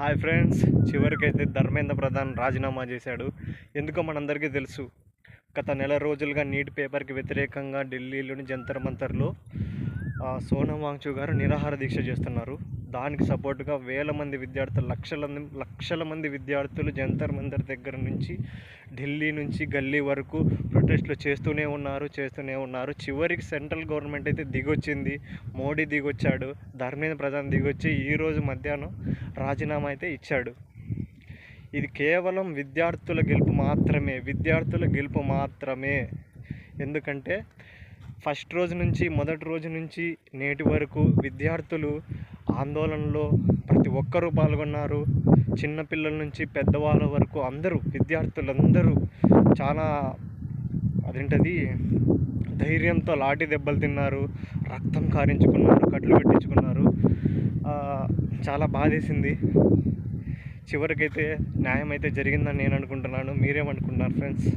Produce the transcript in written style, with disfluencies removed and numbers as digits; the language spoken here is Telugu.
హాయ్ ఫ్రెండ్స్, చివరికైతే ధర్మేంద్ర ప్రధాన్ రాజీనామా చేశాడు. ఎందుకో మనందరికీ తెలుసు. గత నెల రోజులుగా నీట్ పేపర్కి వ్యతిరేకంగా ఢిల్లీలోని జంతర్ మంతర్లో సోనం వాంగ్చూ గారు నిరాహార దీక్ష చేస్తున్నారు. దానికి సపోర్టుగా వేల మంది విద్యార్థులు, లక్షల మంది విద్యార్థులు జంతర్ మంతర్ దగ్గర నుంచి ఢిల్లీ నుంచి గల్లీ వరకు ప్రొటెస్టులు చేస్తూనే ఉన్నారు. చివరికి సెంట్రల్ గవర్నమెంట్ అయితే దిగొచ్చింది. మోడీ దిగొచ్చాడు, ధర్మేంద్ర ప్రధాన్ దిగొచ్చి ఈరోజు మధ్యాహ్నం రాజీనామా అయితే ఇచ్చాడు. ఇది కేవలం విద్యార్థుల గెలుపు మాత్రమే. ఎందుకంటే మొదటి రోజు నుంచి నేటి వరకు విద్యార్థులు ఆందోళనలో ప్రతి ఒక్కరూ పాల్గొన్నారు. చిన్నపిల్లల నుంచి పెద్దవాళ్ళ వరకు విద్యార్థులందరూ చాలా ధైర్యంతో లాఠీ దెబ్బలు తిన్నారు, రక్తం కారించుకున్నారు, కట్లు పెట్టించుకున్నారు. చాలా బాధేసింది. చివరికైతే న్యాయం అయితే జరిగిందని నేను అనుకుంటున్నాను. మీరేమనుకుంటున్నారు ఫ్రెండ్స్?